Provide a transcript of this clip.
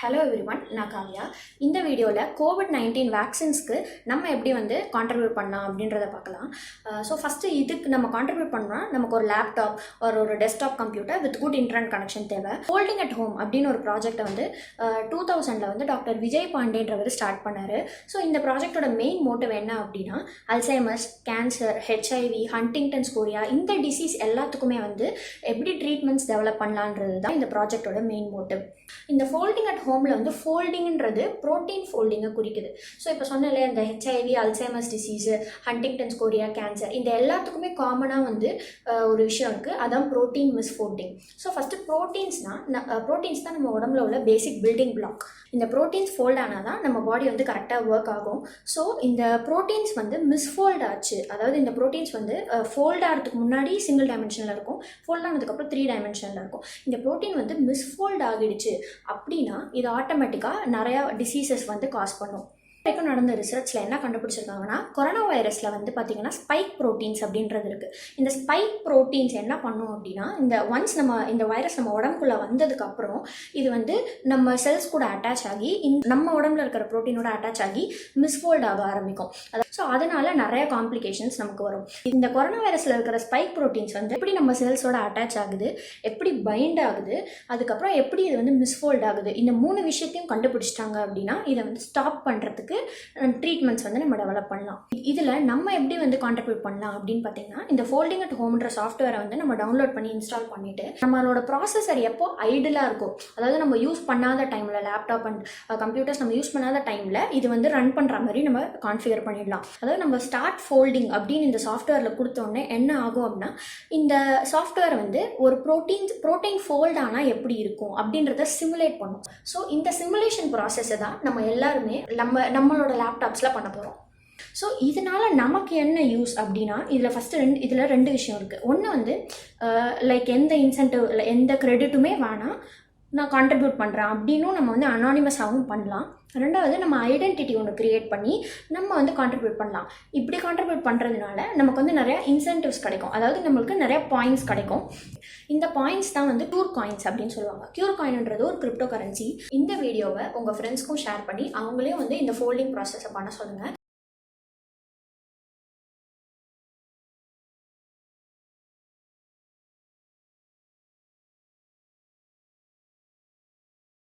Hello everyone, நான் காவ்யா. இந்த வீடியோவில் COVID-19 வேக்சின்ஸ்க்கு நம்ம எப்படி கான்ட்ரிபியூட் பண்ணலாம் அப்படின்றத பார்க்கலாம். ஸோ ஃபஸ்ட்டு இதுக்கு நம்ம கான்ட்ரிபியூட் பண்ணால் நமக்கு ஒரு லேப்டாப் ஒரு desktop computer with good internet connection தேவை. ஃபோல்டிங் அட் ஹோம் அப்படின்னு ஒரு ப்ராஜெக்டை 2000 டாக்டர் விஜய் பாண்டேன்றவர் ஸ்டார்ட் பண்ணார். ஸோ இந்த ப்ராஜெக்டோட மெயின் மோட்டிவ் என்ன அப்படின்னா, Alzheimer's, cancer, HIV, Huntington's chorea இந்த டிசீஸ் எல்லாத்துக்குமே எப்படி ட்ரீட்மெண்ட்ஸ் டெவலப் பண்ணலான்றது தான் இந்த ப்ராஜெக்டோட மெயின் மோட்டிவ். இந்த ஃபோல்டிங் அட் ஹோமில் ஃபோல்டிங்கிறது ப்ரோட்டீன் ஃபோல்டிங்கை குறிக்குது. ஸோ இப்போ சொன்னாலே இந்த HIV, Alzheimer's disease, Huntington's chorea, cancer இந்த எல்லாத்துக்குமே காமனாக ஒரு விஷயம் இருக்குது, அதான் ப்ரோட்டீன் மிஸ்ஃபோல்டிங். ஸோ ஃபஸ்ட்டு ப்ரோட்டீன்ஸ் தான் நம்ம உடம்புல உள்ள பேசிக் பில்டிங் பிளாக். இந்த ப்ரோட்டீன்ஸ் ஃபோல்ட் ஆனால் தான் நம்ம பாடி கரெக்டாக ஒர்க் ஆகும். ஸோ இந்த ப்ரோட்டீன்ஸ் மிஸ்ஃபோல்ட் ஆச்சு, அதாவது இந்த ப்ரோட்டீன்ஸ் ஃபோல்ட் ஆகிறதுக்கு முன்னாடி சிங்கிள் டைமென்ஷனில் இருக்கும், ஃபோல்ட் ஆனதுக்கப்புறம் 3 டைமென்ஷனில் இருக்கும். இந்த ப்ரோட்டீன் மிஸ்ஃபோல்ட் ஆகிடுச்சு அப்படின்னா இது ஆட்டோமேட்டிக்காக நிறையா டிசீசஸ் காஸ் பண்ணும். வரைக்கும் நடந்த ரிசர்ச்சில் என்ன கண்டுபிடிச்சிருக்காங்கன்னா, கொரோனா வைரஸில் பார்த்தீங்கன்னா ஸ்பைக் ப்ரோட்டீன்ஸ் அப்படின்றது இருக்குது. இந்த ஸ்பைக் ப்ரோட்டீன்ஸ் என்ன பண்ணும் அப்படின்னா, ஒன்ஸ் இந்த வைரஸ் நம்ம உடம்புக்குள்ளே வந்ததுக்கப்புறம் இது நம்ம செல்ஸ் கூட அட்டாச் ஆகி நம்ம உடம்புல இருக்கிற ப்ரோட்டீனோட அட்டாச் ஆகி மிஸ்ஃபோல்ட் ஆக ஆரம்பிக்கும். ஸோ அதனால நிறைய காம்ப்ளிகேஷன்ஸ் நமக்கு வரும். இந்த கொரோனா வைரஸில் இருக்கிற ஸ்பைக் ப்ரோட்டீன்ஸ் எப்படி நம்ம செல்ஸோட அட்டாச் ஆகுது, எப்படி பைண்ட் ஆகுது, அதுக்கப்புறம் எப்படி இது மிஸ்ஃபோல்ட் ஆகுது, இந்த 3 விஷயத்தையும் கண்டுபிடிச்சிட்டாங்க அப்படின்னா இதை ஸ்டாப் பண்ணுறதுக்கு ட்ரீட்மெண்ட்ஸ் நம்ம டெவலப் பண்ணலாம். இதில் நம்ம எப்படி கான்ட்ரிபியூட் பண்ணலாம் அப்படின்னு பார்த்தீங்கன்னா, இந்த ஃபோல்டிங் அட் ஹோம்ன்ற சாஃப்ட்வேரை நம்ம டவுன்லோட் பண்ணி இன்ஸ்டால் பண்ணிவிட்டு நம்மளோட ப்ராசஸர் எப்போ ஐடிலாக இருக்கும், அதாவது நம்ம யூஸ் பண்ணாத டைமில் லேப்டாப் அண்ட் கம்ப்யூட்டர்ஸ் நம்ம யூஸ் பண்ணாத டைமில் இது ரன் பண்ணுற மாதிரி நம்ம கான்ஃபிகர் பண்ணிடலாம். அதாவது நம்ம ஸ்டார்ட் ஃபோல்டிங் அப்படின்னு இந்த சாஃப்ட்வேரில் கொடுத்தோடனே என்ன ஆகும் அப்படின்னா, இந்த சாஃப்ட்வேர் ஒரு ப்ரோட்டீன் ஃபோல்ட் ஆனால் எப்படி இருக்கும் அப்படின்றத சிமுலேட் பண்ணும். ஸோ இந்த சிமுலேஷன் ப்ராசஸை தான் நம்ம எல்லாருமே நம்மளோட லேப்டாப்ஸில் பண்ண போகிறோம். ஸோ இதனால் நமக்கு என்ன யூஸ் அப்படின்னா, இதில் ரெண்டு விஷயம் இருக்குது. ஒன்று லைக் எந்த இன்சென்டிவ் எந்த கிரெடிட்டுமே வேணாம், நான் கான்ட்ரிபியூட் பண்ணுறேன் அப்படின்னும் நம்ம அனானிமஸாகவும் பண்ணலாம். ரெண்டாவது, நம்ம ஐடென்டிட்டி ஒன்று க்ரியேட் பண்ணி நம்ம கான்ட்ரிபியூட் பண்ணலாம். இப்படி கான்ட்ரிபியூட் பண்ணுறதுனால நமக்கு நிறையா இன்சென்டிவ்ஸ் கிடைக்கும், அதாவது நம்மளுக்கு நிறையா பாயிண்ட்ஸ் கிடைக்கும். இந்த பாயிண்ட்ஸ் தான் Curecoins அப்படின்னு சொல்லுவாங்க. Curecoinன்றது ஒரு கிரிப்டோ கரன்சி. இந்த வீடியோவை உங்கள் ஃப்ரெண்ட்ஸ்க்கும் ஷேர் பண்ணி அவங்களையும் இந்த ஃபோல்டிங் ப்ராசஸை பண்ண சொல்லுங்கள்.